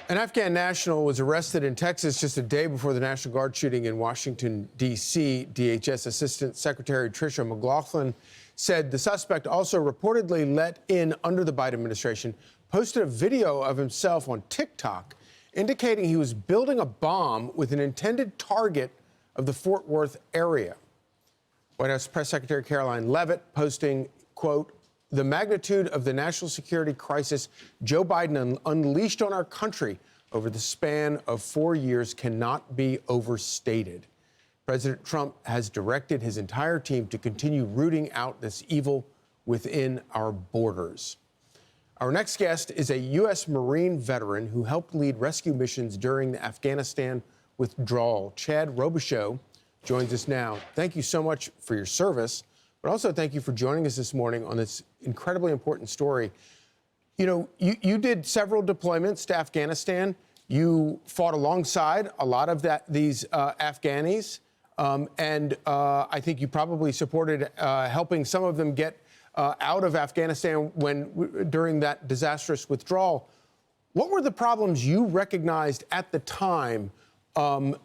An Afghan national was arrested in Texas just a day before the National Guard shooting in Washington, D.C. DHS Assistant Secretary Tricia McLaughlin said the suspect, also reportedly let in under the Biden administration, posted a video of himself on TikTok indicating he was building a bomb with an intended target of the Fort Worth area. White House Press Secretary Caroline Leavitt posting, quote, "The magnitude of the national security crisis Joe Biden unleashed on our country over the span of 4 years cannot be overstated. President Trump has directed his entire team to continue rooting out this evil within our borders." Our next guest is a U.S. Marine veteran who helped lead rescue missions during the Afghanistan withdrawal. Chad Robichaux joins us now. Thank you so much for your service, but also thank you for joining us this morning on this incredibly important story. You know, you did several deployments to Afghanistan. You fought alongside a lot of these Afghanis, and I think you probably supported helping some of them get out of Afghanistan during that disastrous withdrawal. What were the problems you recognized at the time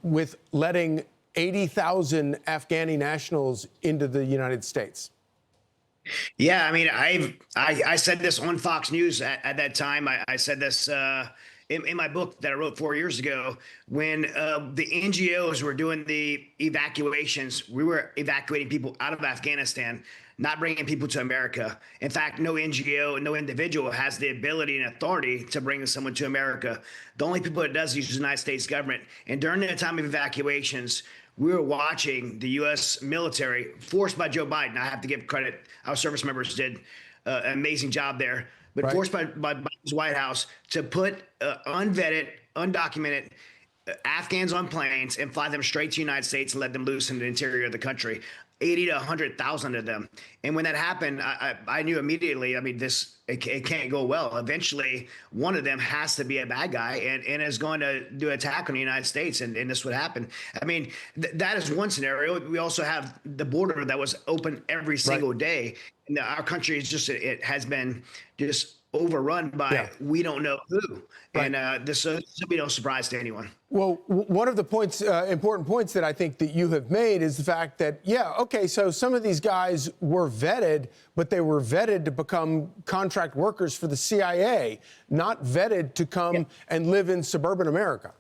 with letting 80,000 Afghani nationals into the United States? Yeah, I mean, I said this on Fox News at that time. I said this in my book that I wrote 4 years ago when the NGOs were doing the evacuations. We were evacuating people out of Afghanistan, not bringing people to America. In fact, no NGO, no individual has the ability and authority to bring someone to America. The only people that does is the United States government. And during the time of evacuations, we were watching the U.S. military, forced by Joe Biden. I have to give credit. Our service members did an amazing job there, but right. Forced by Biden's White House to put unvetted, undocumented Afghans on planes and fly them straight to the United States and let them loose in the interior of the country. 80 to 100,000 of them. And when that happened, I knew immediately, I mean, it can't go well. Eventually, one of them has to be a bad guy and is going to do an attack on the United States, and this would happen. I mean, that is one scenario. We also have the border that was open every single day. And our country is just, it has been just overrun by we don't know who. Right. And this should be no surprise to anyone. Well, one of the points, important points that I think that you have made is the fact that, so some of these guys were vetted, but they were vetted to become contract workers for the CIA, not vetted to come and live in suburban America.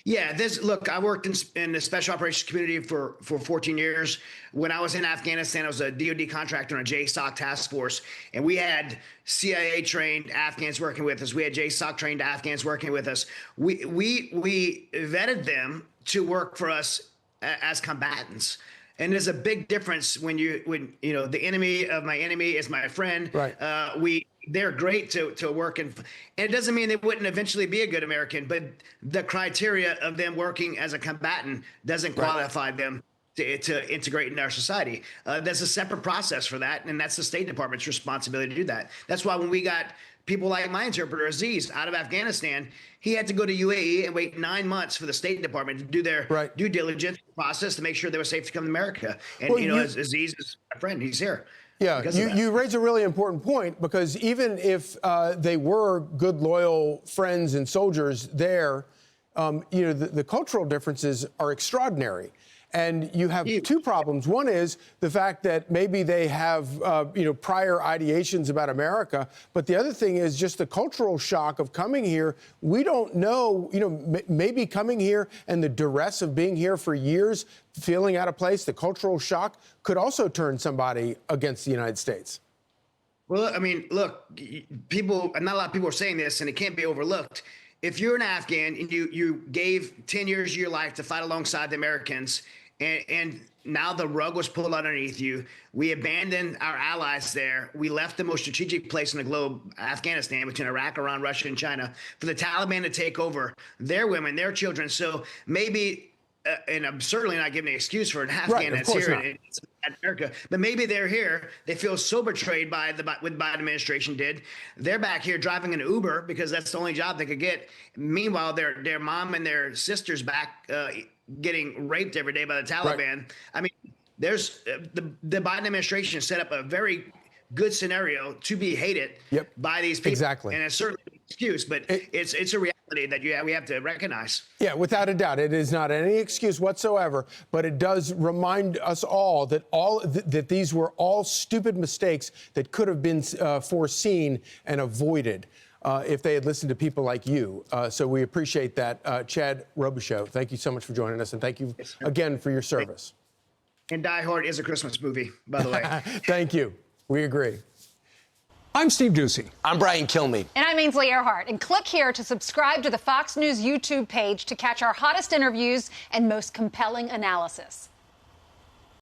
Yeah, look, I worked in the special operations community for 14 years. When I was in Afghanistan, I was a DoD contractor on a JSOC task force, and we had CIA trained Afghans working with us. We had JSOC trained Afghans working with us. We vetted them to work for us as combatants. And there's a big difference when you know the enemy of my enemy is my friend. Right. They're great to work in, and it doesn't mean they wouldn't eventually be a good American, but the criteria of them working as a combatant doesn't qualify them to integrate in our society. There's a separate process for that, and that's the State Department's responsibility to do that. That's why when we got people like my interpreter, Aziz, out of Afghanistan, he had to go to UAE and wait 9 months for the State Department to do their due diligence process to make sure they were safe to come to America. And, Aziz is my friend. He's here. Yeah, you raise a really important point, because even if they were good, loyal friends and soldiers there, the cultural differences are extraordinary. And you have two problems. One is the fact that maybe they have, prior ideations about America. But the other thing is just the cultural shock of coming here. We don't know, maybe coming here and the duress of being here for years, feeling out of place, the cultural shock could also turn somebody against the United States. Well, I mean, look, not a lot of people are saying this, and it can't be overlooked. If you're an Afghan and you gave 10 years of your life to fight alongside the Americans, and now the rug was pulled underneath you, we abandoned our allies there. We left the most strategic place in the globe, Afghanistan, between Iraq, Iran, Russia, and China, for the Taliban to take over their women, their children. So maybe, and I'm certainly not giving an excuse for an Afghan that's here in America, but maybe they're here. They feel so betrayed by what the Biden administration did. They're back here driving an Uber because that's the only job they could get. Meanwhile, their mom and their sister's back getting raped every day by the Taliban. Right. I mean, there's the Biden administration set up a very good scenario to be hated by these people. Exactly. And it's certainly excuse, but it's a reality that we have to recognize. Yeah, without a doubt, it is not any excuse whatsoever, but it does remind us all that that these were all stupid mistakes that could have been foreseen and avoided if they had listened to people like you. So we appreciate that. Chad Robichaux, thank you so much for joining us, and thank you again for your service. And Die Hard is a Christmas movie, by the way. Thank you. We agree. I'm Steve Ducey. I'm Brian Kilmeade. And I'm Ainsley Earhart. And click here to subscribe to the Fox News YouTube page to catch our hottest interviews and most compelling analysis.